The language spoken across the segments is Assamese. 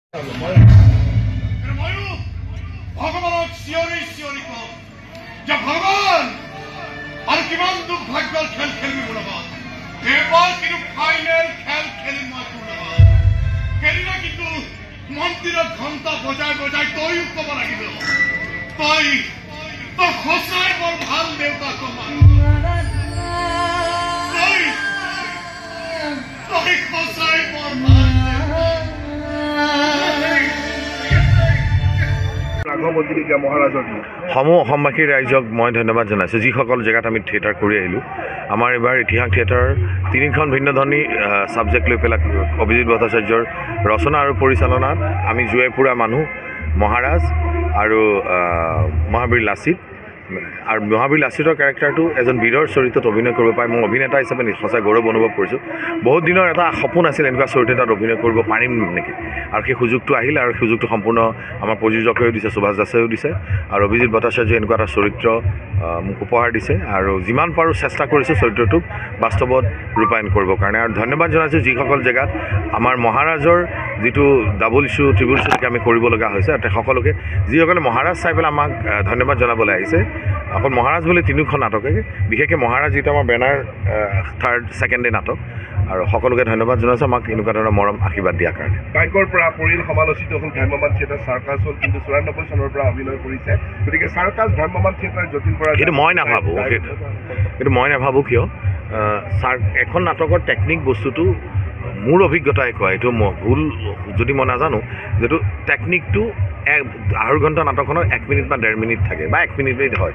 ভগৱানক চিঞৰি চিঞৰি কওঁ যে ভগৱান আৰু কিমান দুৰ্ভাগ্যৰ খেল খেলিবি মোৰ লগত। এইবাৰ কিন্তু ফাইনেল খেল খেলিম মই তোৰ লগত। সেইদিনা কিন্তু মন্দিৰত ঘণ্টা বজাই বজাই তইও ক'ব লাগিব তই তই সঁচাই বৰ ভাল দেউতা কমান তই সঁচাই বৰ ভাল সমূহ অসমবাসী ৰাইজক মই ধন্যবাদ জনাইছোঁ যিসকল জেগাত আমি থিয়েটাৰ কৰি আহিলোঁ। আমাৰ এইবাৰ ইতিহাস থিয়েটাৰৰ 3খন ভিন্ন ধনী ছাবজেক্ট লৈ পেলাই অভিজিত ভট্টাচাৰ্যৰ ৰচনা আৰু পৰিচালনাত আমি জুৱেপুৰা মানুহ মহাৰাজ আৰু মহাবীৰ লাচিত আৰু মহাবীৰ লাচিতৰ কেৰেক্টাৰটো এজন বীৰৰ চৰিত্ৰত অভিনয় কৰিব পাৰে। মই অভিনেতা হিচাপে সঁচাই গৌৰৱ অনুভৱ কৰিছোঁ। বহুত দিনৰ এটা সপোন আছিল এনেকুৱা চৰিত্ৰ এটাত অভিনয় কৰিব পাৰিম নেকি, আৰু সেই সুযোগটো আহিল আৰু সুযোগটো সম্পূৰ্ণ আমাৰ প্ৰযোজকেও দিছে, সুভাষ দাসেও দিছে আৰু অভিজিত ভট্টাচাৰ্যই এনেকুৱা এটা চৰিত্ৰ মোক উপহাৰ দিছে আৰু যিমান পাৰোঁ চেষ্টা কৰিছোঁ চৰিত্ৰটোক বাস্তৱত ৰূপায়ণ কৰিবৰ কাৰণে। আৰু ধন্যবাদ জনাইছোঁ যিসকল জেগাত আমাৰ মহাৰাজৰ যিটো ডাবল ইছ্যু ট্ৰিবল ইছ্যু আমি কৰিব লগা হৈছে আৰু সকলোকে যিসকলে মহাৰাজ চাই পেলাই আমাক ধন্যবাদ জনাবলৈ আহিছে। অকল মহাৰাজ বুলি 3খন নাটকে, বিশেষকৈ মহাৰাজ যিটো আমাৰ বেনাৰ ছেকেণ্ড ডে নাটক, আৰু সকলোকে ধন্যবাদ জনাইছোঁ আমাক এনেকুৱা ধৰণৰ মৰম আশীৰ্বাদ দিয়াৰ কাৰণে। বাইকৰ পৰা পৰিল সমালোচিত হ'ল ভ্ৰাম্যমান থিয়েটাৰ চাৰ্কাছ হ'ল, কিন্তু 94 চনৰ পৰা অভিনয় কৰিছে। গতিকে চাৰ্কাছ ভ্ৰাম্যমান থিয়েটাৰ যতীন বৰা কিন্তু মই নাভাবোঁ কিয় এখন নাটকৰ টেকনিক বস্তুটো মোৰ অভিজ্ঞতাই কয়, এইটো ভুল যদি মই নাজানো, যিটো টেকনিকটো 1.5 ঘণ্টা নাটকখনত 1 মিনিট বা 1.5 মিনিট থাকে বা 1 মিনিটেই হয়,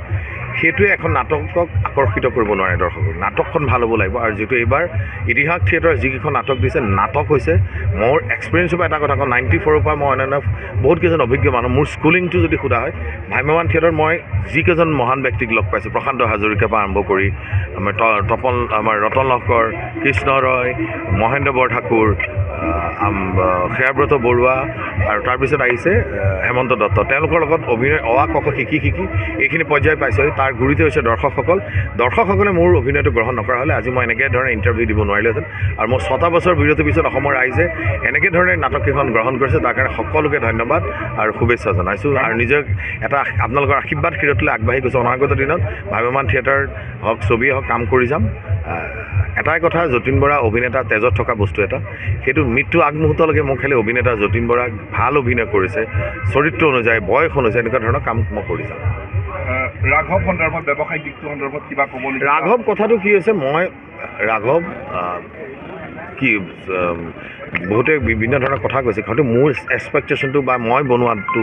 সেইটোৱে এখন নাটকক আকৰ্ষিত কৰিব নোৱাৰে দৰ্শকক। নাটকখন ভাল হ'ব লাগিব। আৰু যিটো এইবাৰ ইতিহাস থিয়েটাৰ যিকেইখন নাটক দিছে, নাটক হৈছে মোৰ এক্সপিৰিয়েঞ্চৰ পৰা এটা কথা কওঁ, 94ৰ পৰা মই অন্যান্য বহুত কেইজন অভিজ্ঞ মানুহ, মোৰ স্কুলিংটো যদি সোধা হয় ভ্ৰাম্যমান থিয়েটাৰত মই যিকেইজন মহান ব্যক্তিক লগ পাইছোঁ, প্ৰশান্ত হাজৰিকাৰ পৰা আৰম্ভ কৰি আমাৰ ৰতন লহকৰ, কৃষ্ণ ৰয়, মহেন্দ্ৰ বৰঠাকুৰ, সেয়াব্ৰত বৰুৱা আৰু তাৰপিছত আহিছে হেমন্ত দত্ত, তেওঁলোকৰ লগত অভিনয় অৱা ক শিকি এইখিনি পৰ্যায় পাইছোঁ। তাৰ গুৰিতে হৈছে দৰ্শকসকলে মোৰ অভিনয়টো গ্ৰহণ নকৰা হ'লে আজি মই এনেকৈ ধৰণে ইণ্টাৰভিউ দিব নোৱাৰিলোহেঁতেন। আৰু মোৰ 6টা বছৰ বিৰতিৰ পিছত অসমৰ ৰাইজে এনেকৈ ধৰণে নাটককেইখন গ্ৰহণ কৰিছে, তাৰ কাৰণে সকলোকে ধন্যবাদ আৰু শুভেচ্ছা জনাইছোঁ। আৰু নিজক এটা আপোনালোকৰ আশীৰ্বাদ ক্ষীৰতলৈ আগবাঢ়ি গৈছোঁ। অনাগত দিনত ভ্ৰাম্যমান থিয়েটাৰ হওক, ছবি হওক, কাম কৰি যাম। এটাই কথা, যতীন বৰা অভিনেতা তেজত থকা বস্তু এটা, সেইটো মৃত্যু আগমুহূৰ্তলৈকে মোক খালি অভিনেতা যতীন বৰাক ভাল অভিনয় কৰিছে, চৰিত্ৰ অনুযায়ী, বয়স অনুযায়ী এনেকুৱা ধৰণৰ কাম মই কৰি যাম। ৰাঘৱ সন্দৰ্ভত, ব্যৱসায়িক দিশটো সন্দৰ্ভত কিবা ক'ব নেকি? ৰাঘৱ কথাটো কি হৈছে, মই ৰাঘৱ বহুতে বিভিন্ন ধৰণৰ কথা কৈছে, হয়তো মোৰ এক্সপেক্টেশ্যনটো বা মই বনোৱাটো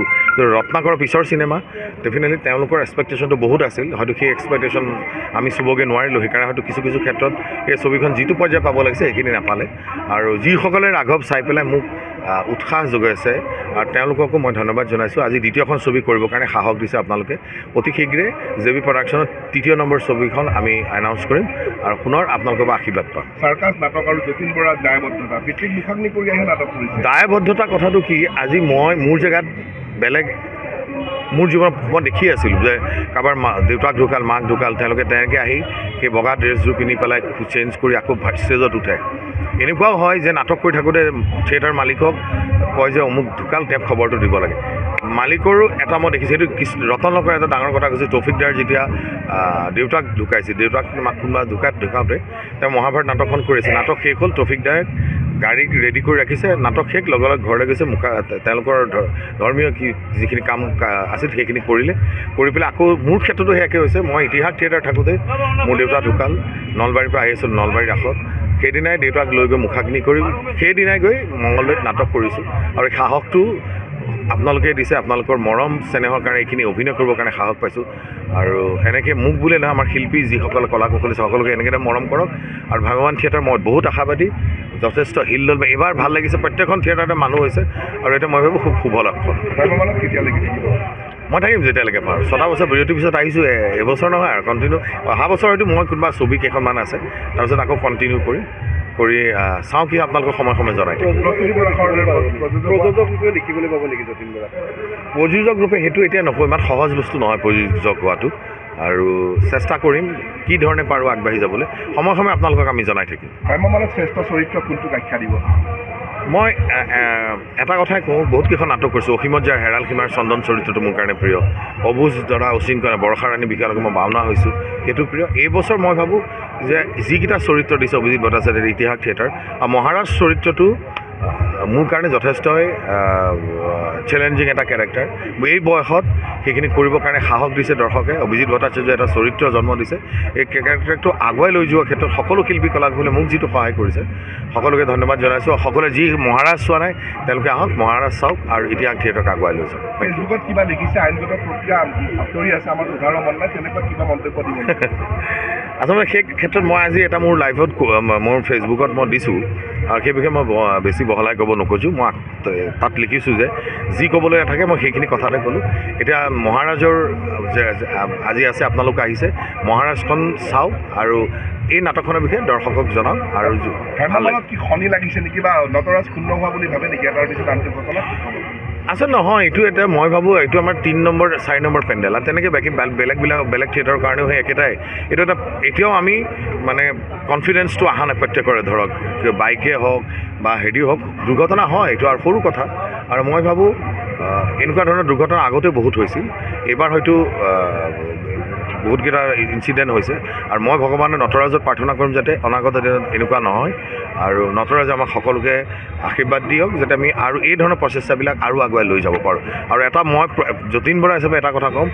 ৰত্নাকৰৰ পিছৰ চিনেমা, ডেফিনেটলি তেওঁলোকৰ এক্সপেক্টেশ্যনটো বহুত আছিল, হয়তো সেই এক্সপেক্টেশ্যন আমি চুবগৈ নোৱাৰিলোঁ। সেইকাৰণে হয়তো কিছু ক্ষেত্ৰত এই ছবিখন যিটো পৰ্যায় পাব লাগিছে সেইখিনি নাপালে। আৰু যিসকলে ৰাঘৱ চাই পেলাই মোক উৎসাহ যোগাইছে আৰু তেওঁলোককো মই ধন্যবাদ জনাইছোঁ। আজি 2খন ছবি কৰিবৰ কাৰণে সাহস দিছে আপোনালোকে। অতি শীঘ্ৰে জেবি প্ৰডাকশ্যনত 3 নম্বৰ ছবিখন আমি এনাউন্স কৰিম আৰু পুনৰ আপোনালোকৰ পৰা আশীৰ্বাদ পাম। চাৰ্কাছ নাটক আৰু যতীন বৰাৰ দায়বদ্ধতা, পিতৃক মুখাগ্নি কৰি আহি নাটক কৰিছে। দায়বদ্ধতা কথাটো কি, আজি মই মোৰ জেগাত বেলেগ মোৰ জীৱনত মই দেখি আছিলোঁ যে কাৰোবাৰ দেউতাক ঢুকাল, মাক ঢুকাল, তেওঁলোকে তেনেকৈ আহি সেই বগা ড্ৰেছযোৰ পিন্ধি পেলাই চেঞ্জ কৰি আকৌ ষ্টেজত উঠে। এনেকুৱাও হয় যে নাটক কৰি থাকোঁতে থিয়েটাৰ মালিকক কয় যে অমুক ঢুকাল, তেওঁক খবৰটো দিব লাগে। মালিকৰো এটা মই দেখিছোঁ, এইটো ৰতন লহকৰ এটা ডাঙৰ কথা কৈছে। তৌফিকদাৰ যেতিয়া দেউতাক ঢুকাইছিল, দেউতাক কোনোবা ঢুকাওঁতে তেওঁ মহাভাৰত নাটকখন কৰিছে। নাটক শেষ হ'ল, তৌফিকদাৰে গাড়ী ৰেডি কৰি ৰাখিছে, নাটক শেষ, লগে লগে ঘৰলৈ গৈছে, তেওঁলোকৰ ধৰ্মীয় যিখিনি কাম আছিল সেইখিনি কৰি পেলাই আকৌ মোৰ ক্ষেত্ৰতো সেয়াকৈ হৈছে। মই ইতিহাস থিয়েটাৰ থাকোঁতে মোৰ দেউতা ঢুকাল, নলবাৰীৰ পৰা আহি আছিলোঁ, নলবাৰীৰ ৰাসত। সেইদিনাই দেউতাক লৈ গৈ মুখাগ্নি কৰি সেইদিনাই গৈ মঙলদৈত নাটক কৰিছোঁ। আৰু এই সাহসটো আপোনালোকে দিছে, আপোনালোকৰ মৰম চেনেহৰ কাৰণে এইখিনি অভিনয় কৰিবৰ কাৰণে সাহস পাইছোঁ। আৰু এনেকৈ মোক বুলিয়ে নহয়, আমাৰ শিল্পী যিসকল কলা কৌশলী সকলোকে এনেকৈ মৰম কৰক। আৰু ভ্ৰাম্যমান থিয়েটাৰ মই বহুত আশাবাদী, যথেষ্ট হিলদল এইবাৰ ভাল লাগিছে, প্ৰত্যেকখন থিয়েটাৰতে মানুহ হৈছে আৰু এতিয়া মই ভাবোঁ খুব শুভ লক্ষণ। ভ্ৰাম্যমানত কেতিয়ালৈকে থাকিব? মই থাকিম যেতিয়ালৈকে পাৰোঁ। 6টা বছৰ বিৰতিৰ পিছত আহিছোঁ, এবছৰ নহয় আৰু কণ্টিনিউ। অহা বছৰ হয়তো মই কোনোবা ছবি কেইখনমান আছে, তাৰপিছত আকৌ কণ্টিনিউ কৰি চাওঁ কি আপোনালোকক সময়ে জনাই দিম। প্ৰযোজক ৰূপে সেইটো এতিয়া নকওঁ, ইমান সহজ বস্তু নহয় প্ৰযোজক হোৱাটো, আৰু চেষ্টা কৰিম কি ধৰণে পাৰোঁ আগবাঢ়ি যাবলৈ। সময়ে আপোনালোকক আমি জনাই থাকিম। ভ্ৰাম্যমানত শ্ৰেষ্ঠ চৰিত্ৰ কোনটোক আখ্যা দিব? মই এটা কথাই কওঁ, বহুতকেইখন নাটক কৰিছোঁ। অসীমত যাৰ হেৰাল সীমাৰ চন্দন চৰিত্ৰটো মোৰ কাৰণে প্ৰিয়। অবুজ ধৰা অচিনকণা বৰ্ষা ৰাণী বিশালকে মই ভাওনা হৈছোঁ, সেইটো প্ৰিয়। এইবছৰ মই ভাবোঁ যে যিকেইটা চৰিত্ৰ দিছে অভিজিত ভট্টাচাৰ্যৰ ইতিহাস থিয়েটাৰ, আৰু মহাৰাজ চৰিত্ৰটো মোৰ কাৰণে যথেষ্টই চেলেঞ্জিং এটা কেৰেক্টাৰ। এই বয়সত সেইখিনি কৰিবৰ কাৰণে সাহস দিছে দৰ্শকে। অভিজিত ভট্টাচাৰ্যই এটা চৰিত্ৰ জন্ম দিছে। এই কেৰেক্টাৰটো আগুৱাই লৈ যোৱাৰ ক্ষেত্ৰত সকলো শিল্পী কলাকুশলে মোক যিটো সহায় কৰিছে, সকলোকে ধন্যবাদ জনাইছোঁ। সকলোৱে যি মহাৰাজ চোৱা নাই তেওঁলোকে আহক, মহাৰাজ চাওক আৰু ইতিহাস থিয়েটাৰক আগুৱাই লৈ যাওক। ফেচবুকত কিবা লিখিছে, আইনগত প্ৰক্ৰিয়া আঁতৰি আছে, আমাৰ উদাহৰণ মন নাই, তেনেকুৱা কিবা মন্তব্য দিব? আচলতে সেই ক্ষেত্ৰত মই আজি এটা মোৰ লাইভত মোৰ ফেচবুকত মই দিছোঁ, আৰু সেই বিষয়ে মই বেছি বহলাই ক'ব নোখোজোঁ। মই তাত লিখিছোঁ যে যি ক'বলৈ নাথাকে মই সেইখিনি কথাতে ক'লোঁ। এতিয়া মহাৰাজৰ আজি আছে, আপোনালোক আহিছে, মহাৰাজখন চাওক আৰু এই নাটকখনৰ বিষয়ে দৰ্শকক জনাওক। আৰু ভ্ৰাম্যমানত কি খনি লাগিছে নেকি, বা নটৰাজ ক্ষুণ্ণ হোৱা বুলি ভাবে নেকি এটাৰ পিছত আনটো ঘটনা? আচলতে নহয়, এইটো এটা মই ভাবোঁ এইটো আমাৰ 3 নম্বৰ 4 নম্বৰ পেণ্ডেল, আৰু তেনেকৈ বাকী বেলেগ থিয়েটাৰৰ কাৰণেও সেই একেটাই। এইটো এটা এতিয়াও আমি মানে কনফিডেঞ্চটো অহা নাই প্ৰত্যেকৰে, ধৰক বাইকে হওক বা হেৰি হওক, দুৰ্ঘটনা হয়, এইটো আৰু সৰু কথা। আৰু মই ভাবোঁ এনেকুৱা ধৰণৰ দুৰ্ঘটনা আগতেও বহুত হৈছিল, এইবাৰ হয়তো বহুতকেইটা ইনচিডেণ্ট হৈছে। আৰু মই ভগৱানৰ নটৰাজত প্ৰাৰ্থনা কৰিম যাতে অনাগত দিনত এনেকুৱা নহয়, আৰু নটৰাজে আমাক সকলোকে আশীৰ্বাদ দিয়ক যাতে আমি আৰু এই ধৰণৰ প্ৰচেষ্টাবিলাক আৰু আগুৱাই লৈ যাব পাৰোঁ। আৰু এটা মই যতীন বৰা হিচাপে এটা কথা ক'ম,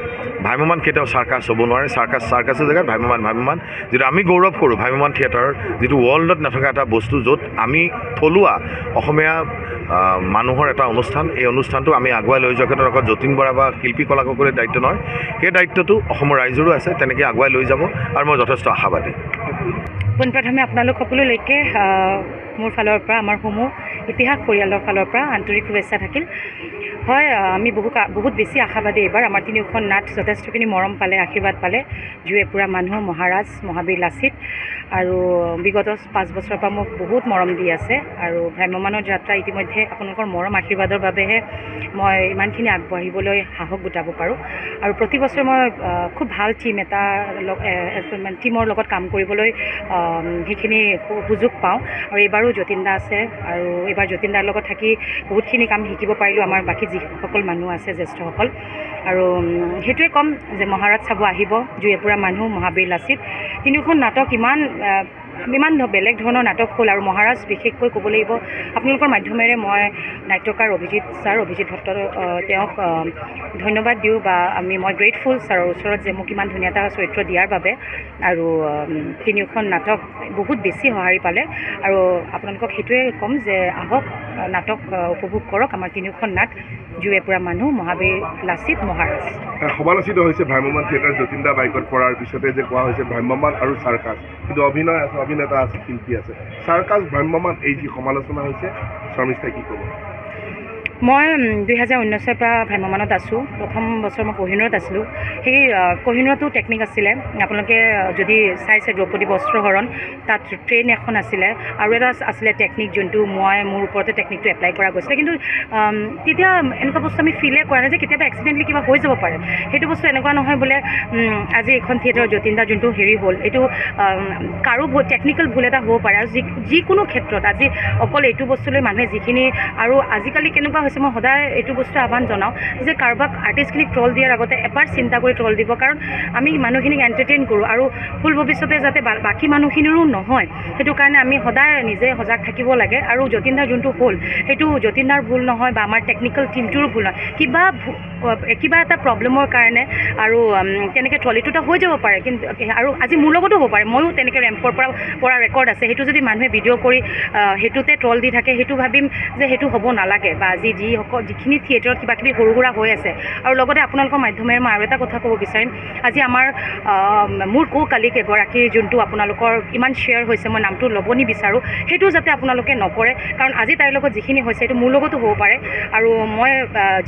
ভ্ৰাম্যমান কেতিয়াও চাৰ্কাছ হ'ব নোৱাৰে। চাৰ্কাছৰ জেগাত ভ্ৰাম্যমান, যিটো আমি গৌৰৱ কৰোঁ ভ্ৰাম্যমান থিয়েটাৰৰ, যিটো ৱৰ্ল্ডত নথকা এটা বস্তু, য'ত আমি থলুৱা অসমীয়া মানুহৰ এটা অনুষ্ঠান, এই অনুষ্ঠানটো আমি আগুৱাই লৈ যোৱাৰ ক্ষেত্ৰত অকল যতীন বৰা বা শিল্পী কলাকুশলীৰ দায়িত্ব নহয়, সেই দায়িত্বটো অসমৰ ৰাইজৰো আছে। তেনেকৈ আগুৱাই লৈ যাব আৰু মই যথেষ্ট আশাবাদী। পোনপ্ৰথমে আপোনালোক সকলোলৈকে মোৰ ফালৰ পৰা, আমাৰ সমূহ ইতিহাস পৰিয়ালৰ ফালৰ পৰা আন্তৰিক শুভেচ্ছা থাকিল। হয়, আমি বহুত বেছি আশাবাদী। এইবাৰ আমাৰ তিনিওখন নাট যথেষ্টখিনি মৰম পালে, আশীৰ্বাদ পালে। জুয়েপুৰা মানুহ, মহাৰাজ, মহাবীৰ লাচিত, আৰু বিগত 5 বছৰৰ পৰা মোক বহুত মৰম দি আছে। আৰু ভ্ৰাম্যমানৰ যাত্ৰা ইতিমধ্যে আপোনালোকৰ মৰম আশীৰ্বাদৰ বাবেহে মই ইমানখিনি আগবাঢ়িবলৈ সাহস গোটাব পাৰোঁ। আৰু প্ৰতি বছৰ মই খুব ভাল টিমৰ লগত কাম কৰিবলৈ সেইখিনি সুযোগ পাওঁ। আৰু এইবাৰো যতীন দা আছে, আৰু এইবাৰ যতীন দাৰ লগত থাকি বহুতখিনি কাম শিকিব পাৰিলোঁ, আমাৰ বাকী যিসকল মানুহ আছে জ্যেষ্ঠসকল। আৰু সেইটোৱে ক'ম যে মহাৰাজ চাব আহিব, জুয়েপুৰা মানুহ, মহাবীৰ লাচিত, তিনিওখন নাটক ইমান বেলেগ ধৰণৰ নাটক হ'ল। আৰু মহাৰাজ বিশেষকৈ ক'ব লাগিব, আপোনালোকৰ মাধ্যমেৰে মই নাট্যকাৰ অভিজিত ভট্ট তেওঁক ধন্যবাদ দিওঁ, বা মই গ্ৰেটফুল ছাৰৰ ওচৰত যে মোক ইমান ধুনীয়া এটা চৰিত্ৰ দিয়াৰ বাবে। আৰু তিনিওখন নাটক বহুত বেছি সঁহাৰি পালে। আৰু আপোনালোকক সেইটোৱে ক'ম যে আহক, নাটক উপভোগ কৰক, আমাৰ তিনিওখন নাট, জুয়েপুৰা মানুহ, মহাবীৰ লাচিত, মহাৰাজ। সমালোচিত হৈছে ভ্ৰাম্যমান থিয়েটাৰ যতীন দা বাইকত পৰাৰ পিছতে যে কোৱা হৈছে ভ্ৰাম্যমান আৰু চাৰ্কাছ, কিন্তু অভিনয় আছে, অভিনেতা আছে, শিল্পী আছে। চাৰ্কাছ ভ্ৰাম্যমান এই যি সমালোচনা হৈছে, শৰ্মিষ্ঠাই কি ক'ব? মই 2019 পৰা ভ্ৰাম্যমানত আছোঁ। প্ৰথম বছৰ মই কহিনুৰত আছিলোঁ। সেই কহিনুৰতো টেকনিক আছিলে, আপোনালোকে যদি চাইছে দ্ৰৌপদী বস্ত্ৰহৰণ, তাত ট্ৰেইন এখন আছিলে, আৰু এটা আছিলে টেকনিক, যোনটো মোৰ ওপৰতে টেকনিকটো এপ্লাই কৰা গৈছিলে। কিন্তু তেতিয়া এনেকুৱা বস্তু আমি ফিলে কৰা নাই যে কেতিয়াবা এক্সিডেণ্টলি কিবা হৈ যাব পাৰে। সেইটো বস্তু এনেকুৱা নহয় বোলে আজি এইখন থিয়েটাৰৰ যতীন দা যোনটো হেৰি হ'ল, এইটো কাৰো টেকনিকেল ভুল এটা হ'ব পাৰে। আৰু যিকোনো ক্ষেত্ৰত আজি অকল এইটো বস্তুলৈ মানুহে যিখিনি, আৰু আজিকালি কেনেকুৱা হৈছে, মই সদায় এইটো বস্তু আহ্বান জনাওঁ যে কাৰোবাক আৰ্টিষ্টখিনিক ট্ৰল দিয়াৰ আগতে এবাৰ চিন্তা কৰি ট্ৰল দিব, কাৰণ আমি মানুহখিনিক এণ্টাৰটেইন কৰোঁ, আৰু ফুল ভৱিষ্যতে যাতে বাকী মানুহখিনিৰো নহয়, সেইটো কাৰণে আমি সদায় নিজে সজাগ থাকিব লাগে। আৰু যতীন দাৰ যোনটো হ'ল, সেইটো যতীন দাৰ ভুল নহয়, বা আমাৰ টেকনিকেল টিমটোৰো ভুল নহয়। কিবা এটা প্ৰব্লেমৰ কাৰণে আৰু তেনেকৈ ট্ৰলিটো এটা হৈ যাব পাৰে, কিন্তু আৰু আজি মোৰ লগতো হ'ব পাৰে, ময়ো তেনেকৈ ৰেম্পৰ পৰা ৰেকৰ্ড আছে। সেইটো যদি মানুহে ভিডিঅ' কৰি সেইটোতে ট্ৰল দি থাকে, সেইটো ভাবিম যে সেইটো হ'ব নালাগে। বা আজি যিখিনি থিয়েটাৰত কিবাকিবি সৰু সুৰা হৈ আছে। আৰু লগতে আপোনালোকৰ মাধ্যমেৰে মই আৰু এটা কথা ক'ব বিচাৰিম, আজি মোৰ কালিক এগৰাকীৰ যোনটো আপোনালোকৰ ইমান শ্বেয়াৰ হৈছে, মই নামটো ল'ব নিবিচাৰোঁ, সেইটো যাতে আপোনালোকে নকৰে, কাৰণ আজি তাইৰ লগত যিখিনি হৈছে সেইটো মোৰ লগতো হ'ব পাৰে। আৰু মই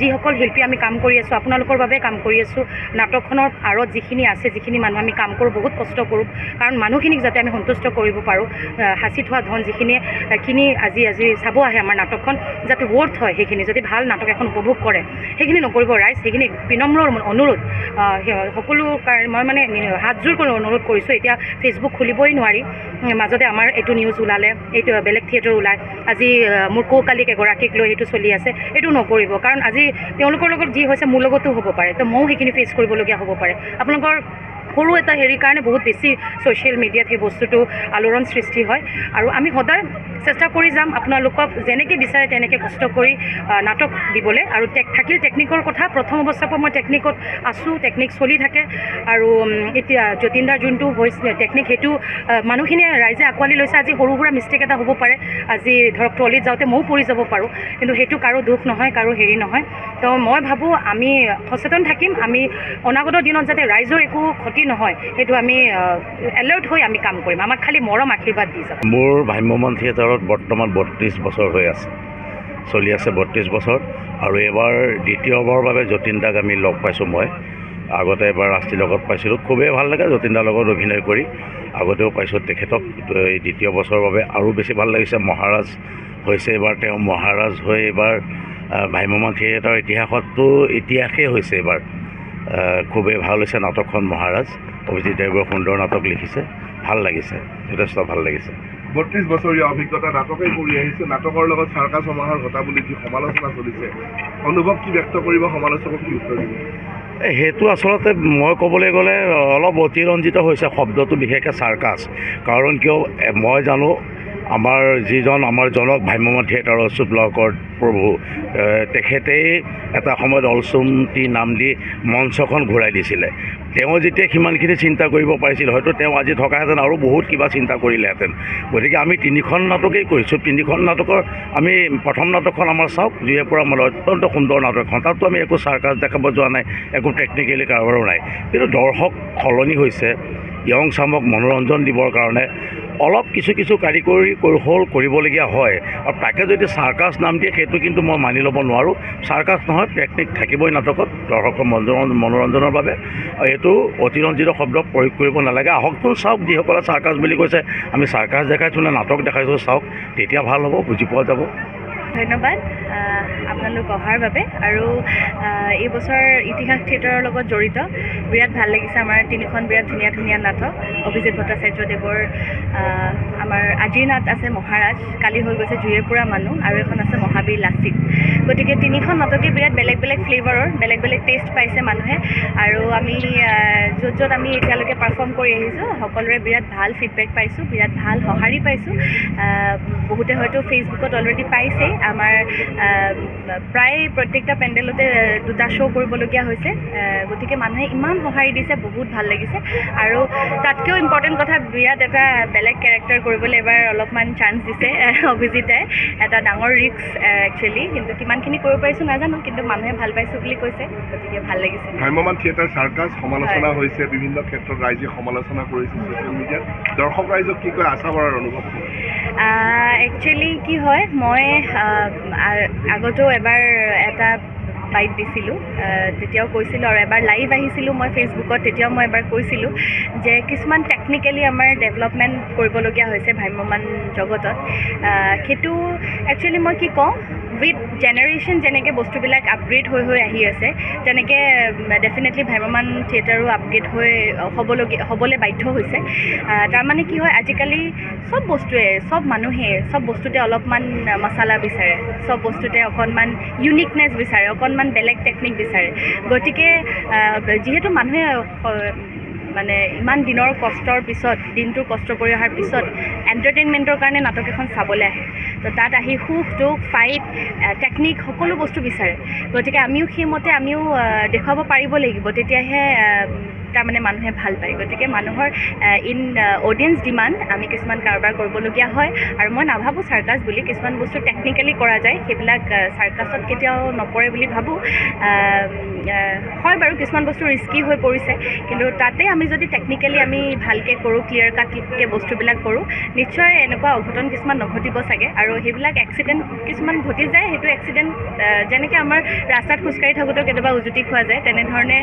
যিসকল শিল্পী আমি কাম কৰি আছোঁ, আপোনালোকৰ বাবে কাম কৰি আছোঁ। নাটকখনৰ আঁৰত যিখিনি আছে, যিখিনি মানুহ আমি কাম কৰোঁ, বহুত কষ্ট কৰোঁ, কাৰণ মানুহখিনিক যাতে আমি সন্তুষ্ট কৰিব পাৰোঁ। সাঁচি থোৱা ধন যিখিনি আজি চাব আহে আমাৰ নাটকখন, যাতে ৱৰ্থ হয় সেইখিনি মানুহখিনি যদি ভাল নাটক এখন উপভোগ কৰে সেইখিনি নকৰিব ৰাইজ সেইখিনি বিনম্ৰ অনুৰোধ সকলো মই মানে হাতযোৰ কৰি অনুৰোধ কৰিছোঁ এতিয়া ফেচবুক খুলিবই নোৱাৰি মাজতে আমাৰ এইটো নিউজ ওলালে এইটো বেলেগ থিয়েটাৰ ওলায় আজি মোৰ কৌকালিক এগৰাকীক লৈ এইটো চলি আছে এইটো নকৰিব কাৰণ আজি তেওঁলোকৰ লগত যি হৈছে মোৰ লগতো হ'ব পাৰে তো ময়ো সেইখিনি ফেচ কৰিবলগীয়া হ'ব পাৰে আপোনালোকৰ সৰু এটা হেৰিৰ কাৰণে বহুত বেছি ছ'চিয়েল মিডিয়াত সেই বস্তুটো আলোড়ন সৃষ্টি হয় আৰু আমি সদায় চেষ্টা কৰি যাম আপোনালোকক যেনেকৈ বিচাৰে তেনেকৈ কষ্ট কৰি নাটক দিবলৈ আৰু থাকিল টেকনিকৰ কথা প্ৰথম অৱস্থাৰ পৰা মই টেকনিকত আছোঁ টেকনিক চলি থাকে আৰু এতিয়া যতীন্দাৰ যোনটো হৈছে টেকনিক সেইটো মানুহখিনিয়ে ৰাইজে আঁকোৱালি লৈছে আজি সৰু সুৰা মিষ্টেক এটা হ'ব পাৰে আজি ধৰক ট্ৰলিত যাওঁতে ময়ো পৰি যাব পাৰোঁ কিন্তু সেইটো কাৰো দুখ নহয় কাৰো হেৰি নহয় তো মই ভাবোঁ আমি সচেতন থাকিম আমি অনাগত দিনত যাতে ৰাইজৰ একো ক্ষতি নহয় সেইটো আমি এলাৰ্ট হৈ আমি কাম কৰিম আমাক খালি মৰম আশীৰ্বাদ দি যাব মোৰ ভ্ৰাম্যমাণ থিয়েটাৰত বৰ্তমান 32 বছৰ হৈ আছে চলি আছে 32 বছৰ আৰু এবাৰ দ্বিতীয়বাৰৰ বাবে যতীন্দাক আমি লগ পাইছোঁ মই আগতে এবাৰ ৰাষ্ট্ৰীয় লগত পাইছিলোঁ খুবেই ভাল লাগে যতীন্দাৰ লগত অভিনয় কৰি আগতেও পাইছোঁ তেখেতক এই দ্বিতীয় বছৰৰ বাবে আৰু বেছি ভাল লাগিছে মহাৰাজ হৈছে এইবাৰ তেওঁ মহাৰাজ হৈ এইবাৰ ভ্ৰাম্যমাণ থিয়েটাৰৰ ইতিহাসততো ইতিহাসেই হৈছে এইবাৰ খুবেই ভাল হৈছে নাটকখন মহাৰাজ অভিজিৎ দেৱৰ সুন্দৰ নাটক লিখিছে ভাল লাগিছে যথেষ্ট ভাল লাগিছে 32 বছৰীয়া অভিজ্ঞতা নাটকেই কৰি আহিছে নাটকৰ লগত চাৰ্কাছ সমাহাৰ ঘটা বুলি যি সমালোচনা চলিছে অনুভৱ কি ব্যক্ত কৰিব সমালোচকক কি উত্তৰ দিব সেইটো আচলতে মই ক'বলৈ গ'লে অলপ অতিৰঞ্জিত হৈছে শব্দটো বিশেষকৈ চাৰ্কাছ কাৰণ কিয় মই জানো আমাৰ যিজন আমাৰ জনক ভ্ৰাম্যমাণ থিয়েটাৰৰ অচ্যুত লহকৰ প্ৰভু তেখেতেই এটা সময়ত অলচুমটি নাম দি মঞ্চখন ঘূৰাই দিছিলে তেওঁ যেতিয়া সিমানখিনি চিন্তা কৰিব পাৰিছিল হয়তো তেওঁ আজি থকাহেঁতেন আৰু বহুত কিবা চিন্তা কৰিলেহেঁতেন গতিকে আমি 3খন নাটকেই কৰিছোঁ 3খন নাটকৰ আমি প্ৰথম নাটকখন আমাৰ চাওক জুয়ে পৰা মানে অত্যন্ত সুন্দৰ নাটকখন তাতো আমি একো চাৰ্কাছ দেখাব যোৱা নাই একো টেকনিকেলি কাৰোবাৰো নাই কিন্তু দৰ্শক সলনি হৈছে ইয়ং চামক মনোৰঞ্জন দিবৰ কাৰণে অলপ কিছু কাৰিকৰী কৌশল কৰিবলগীয়া হয় আৰু তাকে যদি চাৰ্কাছ নাম দিয়ে সেইটো কিন্তু মই মানি ল'ব নোৱাৰোঁ চাৰ্কাছ নহয় টেকনিক থাকিবই নাটকত দৰ্শকৰ মনোৰঞ্জনৰ বাবে এইটো অতিৰঞ্জিত শব্দ প্ৰয়োগ কৰিব নালাগে আহকচোন চাওক যিসকলে চাৰ্কাছ বুলি কৈছে আমি চাৰ্কাছ দেখাইছোঁ নে নাটক দেখাইছোঁ চাওক তেতিয়া ভাল হ'ব বুজি পোৱা যাব ধন্যবাদ আপোনালোক অহাৰ বাবে আৰু এই বছৰ ইতিহাস থিয়েটাৰৰ লগত জড়িত বিৰাট ভাল লাগিছে আমাৰ 3খন বিৰাট ধুনীয়া নাটক অভিজিৎ ভট্টাচাৰ্যদেৱৰ আমাৰ আজিৰ নাট আছে মহাৰাজ কালি হৈ গৈছে জুয়ে পুৰা মানুহ আৰু এখন আছে মহাবীৰ লাচিত গতিকে 3খন নাটকে বিৰাট বেলেগ ফ্লেভাৰৰ বেলেগ টেষ্ট পাইছে মানুহে আৰু আমি য'ত আমি এতিয়ালৈকে পাৰফৰ্ম কৰি আহিছোঁ সকলোৰে বিৰাট ভাল ফিডবেক পাইছোঁ বিৰাট ভাল সঁহাৰি পাইছোঁ বহুতে হয়তো ফেচবুকত অলৰেডি পাইছেই আমাৰ প্ৰায় প্ৰত্যেকটা পেণ্ডেলতে 2টা শ্ব' কৰিবলগীয়া হৈছে গতিকে মানুহে ইমান সঁহাৰি দিছে বহুত ভাল লাগিছে আৰু তাতকৈও ইম্পৰ্টেণ্ট কথা বিৰাট এটা বেলেগ কেৰেক্টাৰ কৰিবলৈ এবাৰ অলপমান চান্স দিছে অভিজিতে এটা ডাঙৰ ৰিস্ক একচুৱেলি কিন্তু কিমানখিনি কৰিব পাৰিছোঁ নাজানো কিন্তু মানুহে ভাল পাইছোঁ বুলি কৈছে গতিকে ভাল লাগিছে ভ্ৰাম্যমাণ থিয়েটাৰ চাৰ্কাছ সমালোচনা হৈছে বিভিন্ন ক্ষেত্ৰত ৰাইজে সমালোচনা কৰিছে ছ'চিয়েল মিডিয়াত দৰ্শক ৰাইজক কি কয় আশা কৰাৰ অনুভৱ একচুৱেলি কি হয় মই আগতেও এবাৰ এটা বাইট দিছিলোঁ তেতিয়াও কৈছিলোঁ আৰু এবাৰ লাইভ আহিছিলোঁ মই ফেচবুকত তেতিয়াও মই এবাৰ কৈছিলোঁ যে কিছুমান টেকনিকেলি আমাৰ ডেভেলপমেণ্ট কৰিবলগীয়া হৈছে ভ্ৰাম্যমাণ জগতত সেইটো একচুৱেলি মই কি কওঁ উইথ জেনেৰেশ্যন যেনেকৈ বস্তুবিলাক আপগ্ৰেড হৈ আহি আছে তেনেকৈ ডেফিনেটলি ভ্ৰাম্যমাণ থিয়েটাৰো আপগ্ৰেড হ'বলৈ বাধ্য হৈছে তাৰমানে কি হয় আজিকালি চব বস্তুৱে চব মানুহে চব বস্তুতে অলপমান মছলা বিচাৰে চব বস্তুতে অকণমান ইউনিকনেছ বিচাৰে অকণমান বেলেগ টেকনিক বিচাৰে গতিকে যিহেতু মানুহে মানে ইমান দিনৰ কষ্টৰ পিছত দিনটোৰ কষ্ট কৰি অহাৰ পিছত এণ্টাৰটেইনমেণ্টৰ কাৰণে নাটক এখন চাবলৈ আহে তো তাত আহি সুখ দুখ ফাইট টেকনিক সকলো বস্তু বিচাৰে গতিকে আমিও সেইমতে আমিও দেখুৱাব পাৰিব লাগিব তেতিয়াহে তাৰমানে মানুহে ভাল পায় গতিকে মানুহৰ ইন অডিয়েঞ্চ ডিমাণ্ড আমি কিছুমান কাৰবাৰ কৰিবলগীয়া হয় আৰু মই নাভাবোঁ চাৰ্কাছ বুলি কিছুমান বস্তু টেকনিকেলি কৰা যায় সেইবিলাক চাৰ্কাছত কেতিয়াও নপৰে বুলি ভাবোঁ হয় বাৰু কিছুমান বস্তু ৰিস্কি হৈ পৰিছে কিন্তু তাতে আমি যদি টেকনিকেলি আমি ভালকৈ কৰোঁ ক্লিয়াৰ কাটকৈ বস্তুবিলাক কৰোঁ নিশ্চয় এনেকুৱা অঘটন কিছুমান নঘটিব চাগে আৰু সেইবিলাক এক্সিডেণ্ট কিছুমান ঘটি যায় সেইটো এক্সিডেণ্ট যেনেকৈ আমাৰ ৰাস্তাত খোজকাঢ়ি থাকোঁতেও কেতিয়াবা উজুতি খোৱা যায় তেনেধৰণে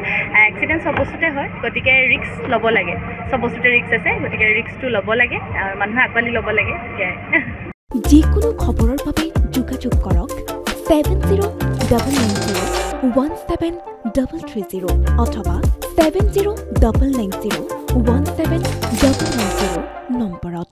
এক্সিডেণ্ট চব বস্তুতে হয় গতিকে ৰিস্ক ল'ব লাগে চব বস্তুতে ৰিস্ক আছে গতিকে ৰিস্কটো ল'ব লাগে মানুহে আঁকোৱালি ল'ব লাগে সেয়াই যিকোনো খবৰৰ বাবে যোগাযোগ কৰক 7099017330 অথবা 7099017990